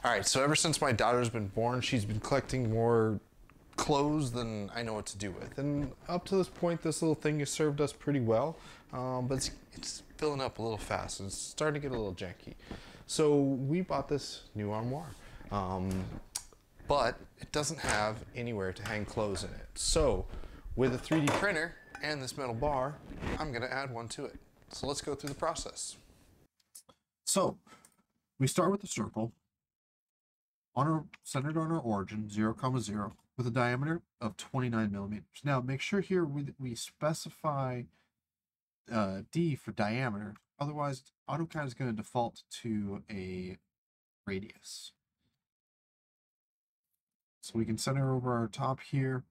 All right, so ever since my daughter's been born, she's been collecting more clothes than I know what to do with. And up to this point, this little thing has served us pretty well, but it's filling up a little fast. It's starting to get a little janky. So we bought this new armoire, um, but it doesn't have anywhere to hang clothes in it. So with a 3D printer and this metal bar, I'm going to add one to it. So let's go through the process. So we start with the circle centered on our origin, 0, 0, with a diameter of 29 millimeters. Now make sure here we specify D for diameter. Otherwise, AutoCAD is going to default to a radius. So we can center over our top here.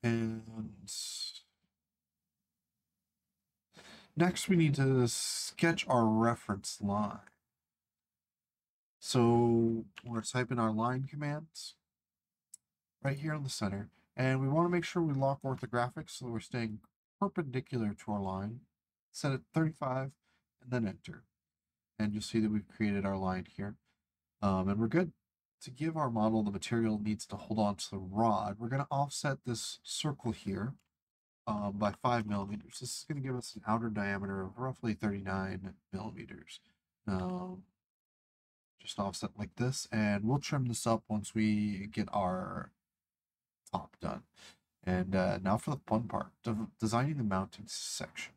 And next we need to sketch our reference line. So we're going to type in our line commands right here in the center. And we want to make sure we lock orthographics so that we're staying perpendicular to our line. Set it 35 and then enter. And you'll see that we've created our line here. And we're good. To give our model the material it needs to hold on to the rod, we're going to offset this circle here by 5 millimeters. This is going to give us an outer diameter of roughly 39 millimeters. Just offset like this, and we'll trim this up once we get our top done. And now for the fun part, designing the mounting section.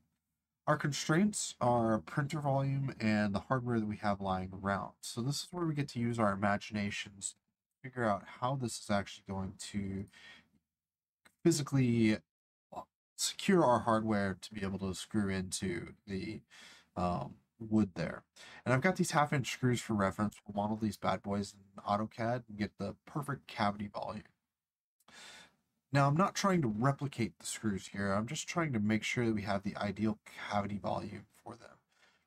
Our constraints are printer volume and the hardware that we have lying around. So this is where we get to use our imaginations to figure out how this is actually going to physically secure our hardware to be able to screw into the wood there. And I've got these 1/2-inch screws for reference. We'll model these bad boys in AutoCAD and get the perfect cavity volume. Now, I'm not trying to replicate the screws here. I'm just trying to make sure that we have the ideal cavity volume for them.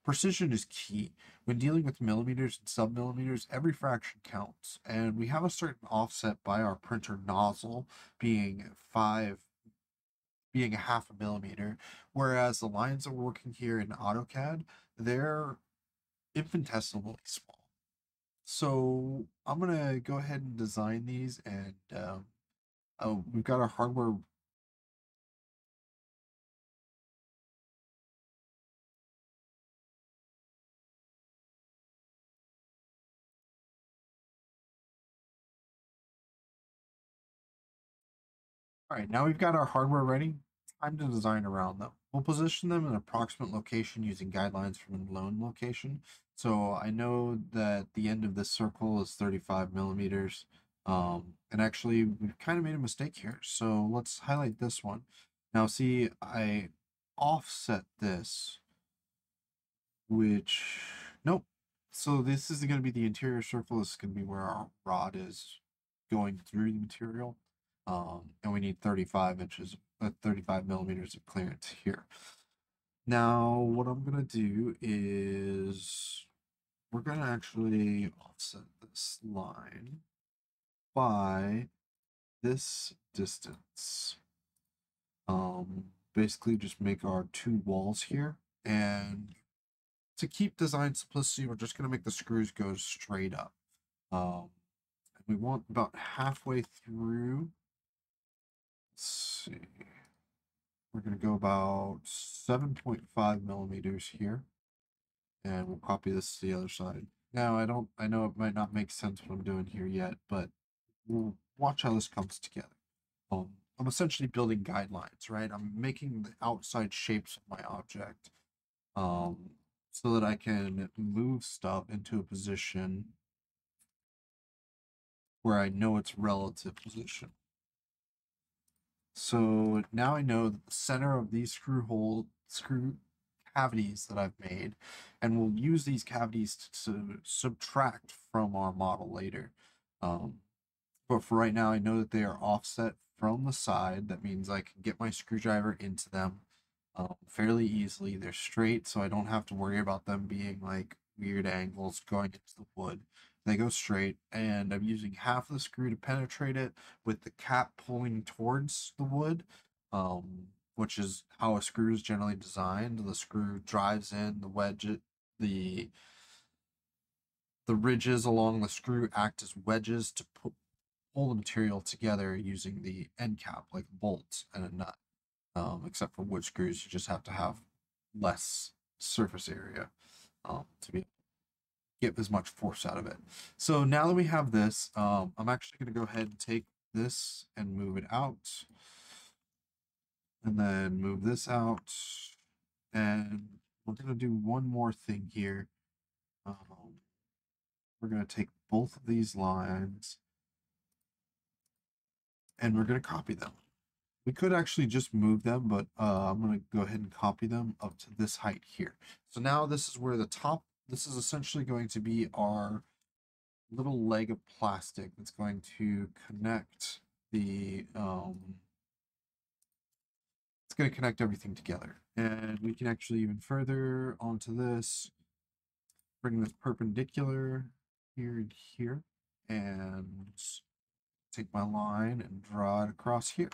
Precision is key. When dealing with millimeters and submillimeters, every fraction counts. And we have a certain offset by our printer nozzle being 1/2 a millimeter, whereas the lines that we're working here in AutoCAD, they're infinitesimally small. So I'm gonna go ahead and design these, and we've got our hardware. All right, now we've got our hardware ready. Time to design around them. We'll position them in an approximate location using guidelines from a known location. So I know that the end of this circle is 35 millimeters. And actually, we've kind of made a mistake here. So let's highlight this one. Now, see, I offset this, which, nope. So this is going to be the interior circle. This is going to be where our rod is going through the material. And we need 35 inches, 35 millimeters of clearance here. Now, what I'm going to do is we're going to actually offset this line by this distance. Basically just make our 2 walls here. And to keep design simplicity, we're just going to make the screws go straight up. We want about halfway through. Let's see. We're going to go about 7.5 millimeters here. And we'll copy this to the other side. Now, I know it might not make sense what I'm doing here yet, but we'll watch how this comes together. I'm essentially building guidelines, right? I'm making the outside shapes of my object so that I can move stuff into a position where I know its relative position. So now I know that the center of these screw cavities that I've made, and we'll use these cavities to subtract from our model later. But for right now, I know that they are offset from the side. That means I can get my screwdriver into them fairly easily. They're straight, so I don't have to worry about them being like weird angles going into the wood. They go straight, and I'm using half of the screw to penetrate it with the cap pulling towards the wood, which is how a screw is generally designed. The screw drives in, the The ridges along the screw act as wedges to pull the material together using the end cap, like a bolt and a nut. Except for wood screws, you just have to have less surface area to be get as much force out of it. So now that we have this, I'm actually going to go ahead and take this and move it out. And then move this out. And we're going to do one more thing here. We're going to take both of these lines and we're going to copy them. We could actually just move them, but I'm going to go ahead and copy them up to this height here. So now this is where the top, this is essentially going to be our little leg of plastic that's going to connect the, it's going to connect everything together. And we can actually even further onto this, bring this perpendicular here and here, and take my line and draw it across here.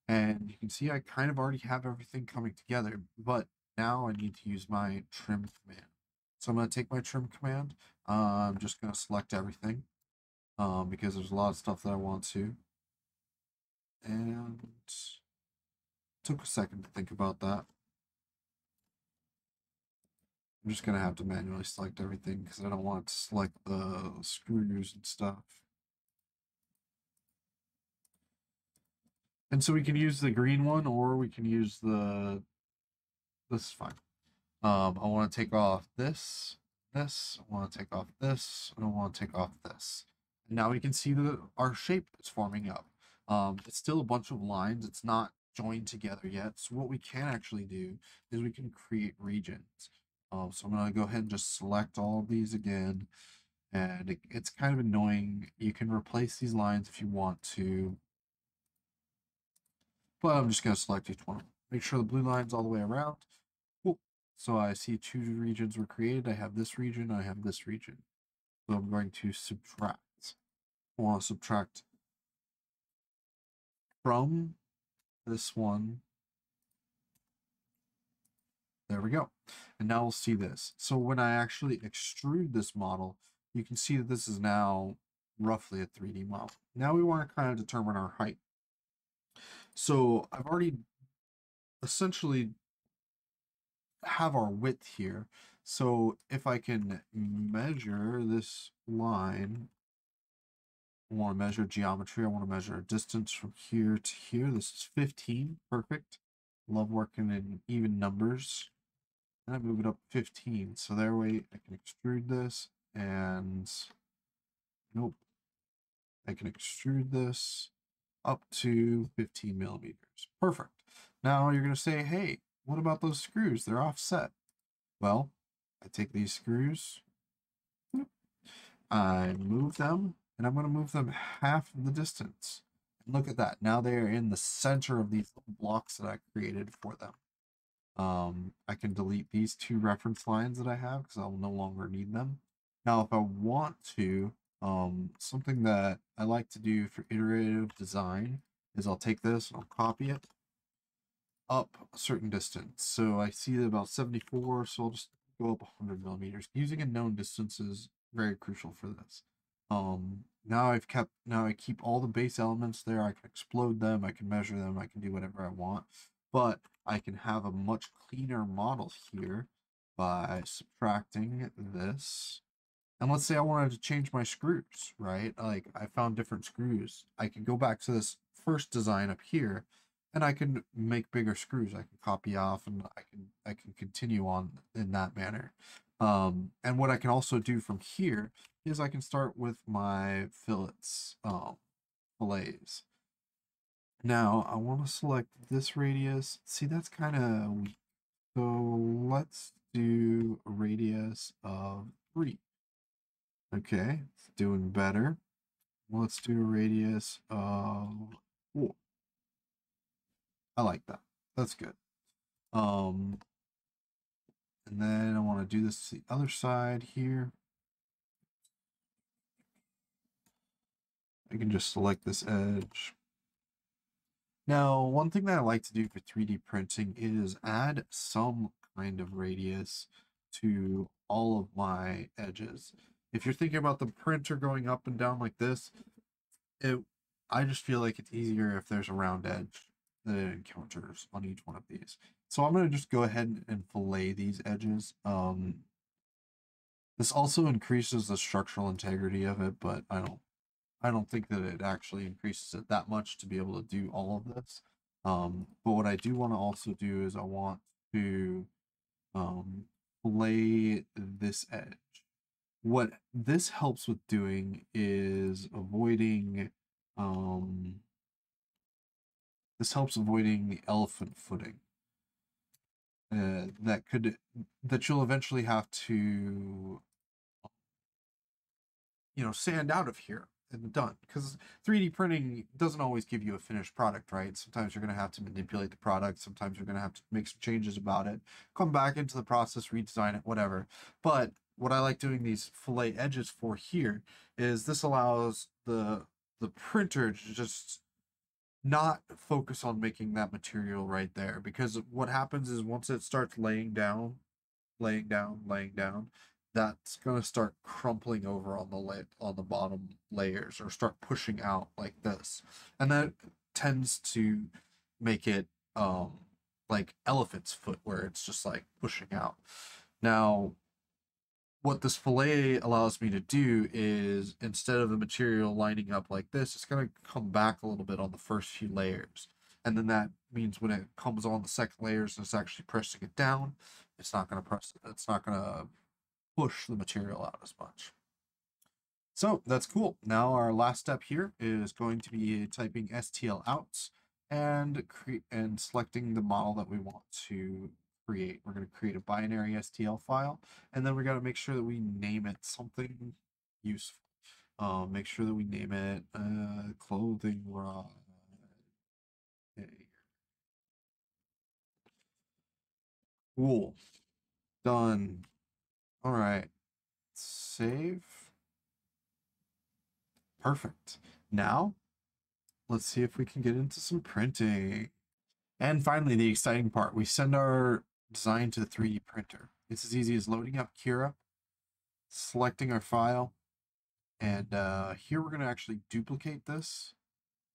And you can see I kind of already have everything coming together, but now I need to use my trim command. So I'm going to take my trim command. I'm just going to select everything because there's a lot of stuff that I want to. And took a second to think about that. I'm just going to have to manually select everything because I don't want to select the screws and stuff. And so we can use the green one or we can use the, this is fine. I want to take off this, I want to take off this, and I want to take off this. And now we can see that our shape is forming up. It's still a bunch of lines. It's not joined together yet. So what we can actually do is we can create regions. So I'm going to go ahead and just select all of these again. And it's kind of annoying. You can replace these lines if you want to. But I'm just going to select each one. Make sure the blue line's all the way around. Cool. So I see two regions were created. I have this region. I have this region. So I'm going to subtract. I want to subtract from this one. There we go. And now we'll see this. So when I actually extrude this model, you can see that this is now roughly a 3D model. Now we want to kind of determine our height. So I've already essentially have our width here. So if I can measure this line, I want to measure geometry. I want to measure a distance from here to here. This is 15. Perfect. Love working in even numbers. And I move it up 15. So that way I can extrude this and nope. I can extrude this up to 15 millimeters. Perfect. Now you're going to say, hey, what about those screws? They're offset. Well, I take these screws, I move them, and I'm going to move them half of the distance. And look at that. Now they are in the center of these little blocks that I created for them. I can delete these two reference lines that I have because I'll no longer need them. Now, if I want to, something that I like to do for iterative design is I'll take this and I'll copy it up a certain distance. So I see that about 74, so I'll just go up 100 millimeters. Using a known distance is very crucial for this. Now I keep all the base elements there. I can explode them, I can measure them, I can do whatever I want. But I can have a much cleaner model here by subtracting this. And let's say I wanted to change my screws, right? Like I found different screws. I can go back to this first design up here and I can make bigger screws. I can copy off and I can continue on in that manner. And what I can also do from here is I can start with my fillets, fillets. Now I want to select this radius. See, that's kind of weak. So let's do a radius of 3. Okay, it's doing better. Let's do a radius of 4. I like that. That's good. And then I want to do this to the other side here. I can just select this edge. Now, one thing that I like to do for 3D printing is add some kind of radius to all of my edges. If you're thinking about the printer going up and down like this, I just feel like it's easier if there's a round edge that it encounters on each one of these. So I'm going to just go ahead and fillet these edges. This also increases the structural integrity of it, but I don't think that it actually increases it that much to be able to do all of this. But what I do want to also do is I want to fillet this edge. What this helps with doing is avoiding this helps avoiding the elephant footing that you'll eventually have to sand out of here and done, because 3D printing doesn't always give you a finished product, right? Sometimes you're going to have to manipulate the product, sometimes you're going to have to make some changes about it, come back into the process, redesign it, whatever. But what I like doing these fillet edges for here is this allows the printer to just not focus on making that material right there, because what happens is once it starts laying down, that's going to start crumpling over on the bottom layers, or start pushing out like this, and that tends to make it like elephant's foot, where it's just like pushing out. Now, what this fillet allows me to do is, instead of the material lining up like this, it's going to come back a little bit on the first few layers. And then that means when it comes on the second layers and it's actually pressing it down, it's not going to push the material out as much. So that's cool. Now our last step here is going to be typing STL outs and selecting the model that we want to create. We're going to create a binary STL file, and then we got to make sure that we name it something useful. Make sure that we name it clothing rod. Okay. Cool. Done. All right. Save. Perfect. Now, let's see if we can get into some printing. And finally, the exciting part, we send our design to the 3D printer. It's as easy as loading up Cura, selecting our file, and here we're going to actually duplicate this.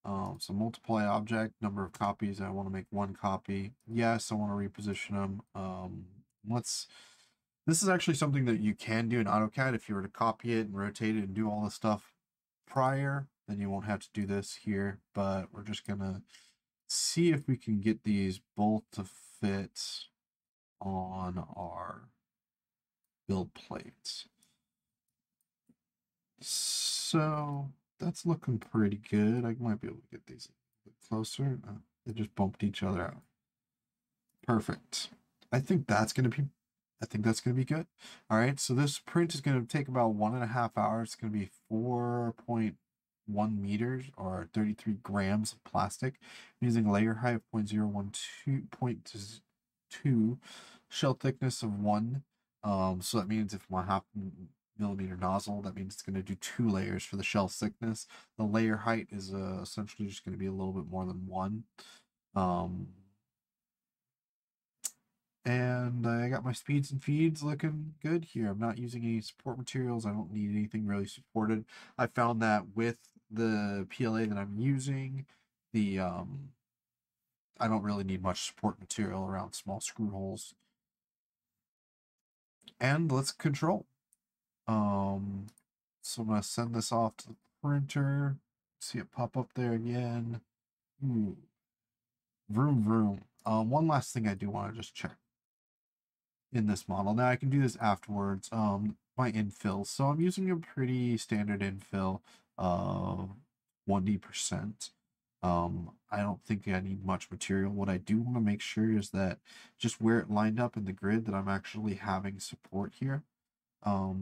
So multiply object, number of copies. I want to make one copy. Yes, I want to reposition them. This is actually something that you can do in AutoCAD. If you were to copy it and rotate it and do all this stuff prior, then you won't have to do this here. But we're just going to see if we can get these both to fit on our build plates. So that's looking pretty good. I might be able to get these a bit closer. They just bumped each other out. Perfect. I think that's gonna be good. All right, so this print is gonna take about 1.5 hours. It's gonna be 4.1 meters or 33 grams of plastic. I'm using a layer height of 0.012, shell thickness of 1. So that means if my 0.5 millimeter nozzle, that means it's going to do 2 layers for the shell thickness. The layer height is essentially just going to be a little bit more than 1. And I got my speeds and feeds looking good here. I'm not using any support materials. I don't need anything really supported. I found that with the PLA that I'm using, I don't really need much support material around small screw holes. And let's control. So I'm gonna send this off to the printer. See it pop up there again. Ooh. Vroom vroom. One last thing I do want to just check in this model. Now I can do this afterwards. My infill. So I'm using a pretty standard infill of 1D%. I don't think I need much material. What I do want to make sure is that just where it lined up in the grid, that I'm actually having support here. I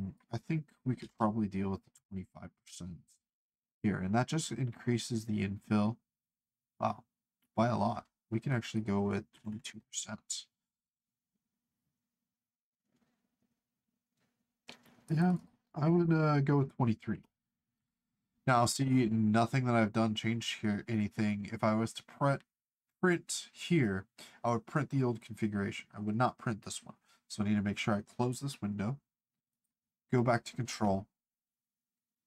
think we could probably deal with the 25% here, and that just increases the infill, wow, by a lot. We can actually go with 22%. Yeah, I would go with 23. Now, see, nothing that I've done changed here anything. If I was to print here, I would print the old configuration. I would not print this one. So I need to make sure I close this window, go back to control,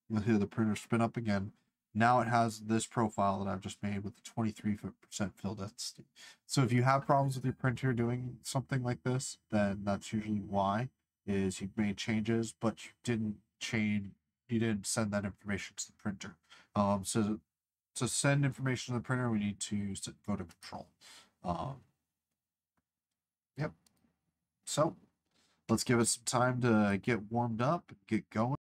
You'll hear the printer spin up again. Now it has this profile that I've just made with the 23% fill density. So if you have problems with your printer doing something like this, then that's usually why, is you've made changes, but you didn't send that information to the printer. So to send information to the printer, we need to go to control. Yep. So let's give it some time to get warmed up and get going.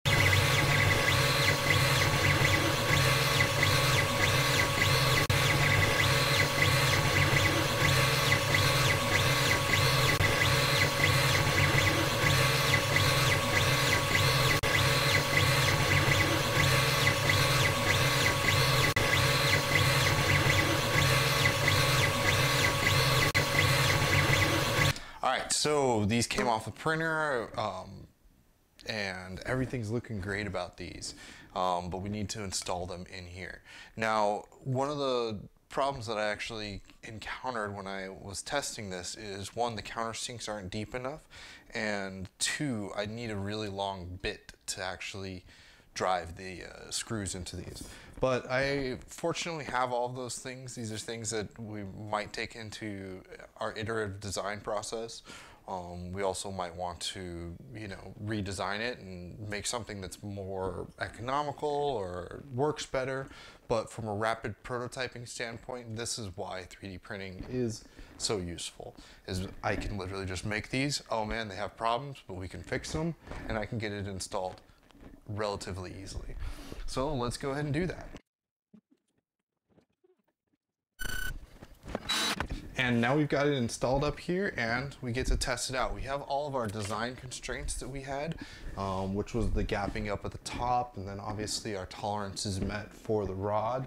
Alright, so these came off the printer, and everything's looking great about these, but we need to install them in here. Now, one of the problems that I actually encountered when I was testing this is, one, the countersinks aren't deep enough, and two, I need a really long bit to actually drive the screws into these. But I fortunately have all of those things. These are things that we might take into our iterative design process. We also might want to, redesign it and make something that's more economical or works better. But from a rapid prototyping standpoint, this is why 3D printing is so useful, is I can literally just make these. Oh man, they have problems, but we can fix them, and I can get it installed relatively easily. So let's go ahead and do that. And now we've got it installed up here, and we get to test it out. We have all of our design constraints that we had, which was the gapping up at the top, and then obviously our tolerance is met for the rod.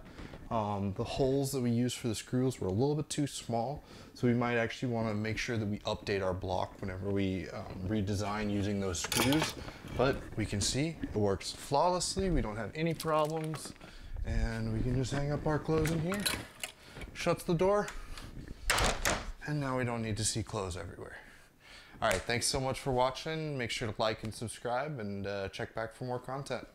The holes that we used for the screws were a little bit too small, so we might actually want to make sure that we update our block whenever we redesign using those screws. But we can see it works flawlessly. We don't have any problems, and we can just hang up our clothes in here. Shuts the door, and now we don't need to see clothes everywhere. All right, thanks so much for watching. Make sure to like and subscribe, and check back for more content.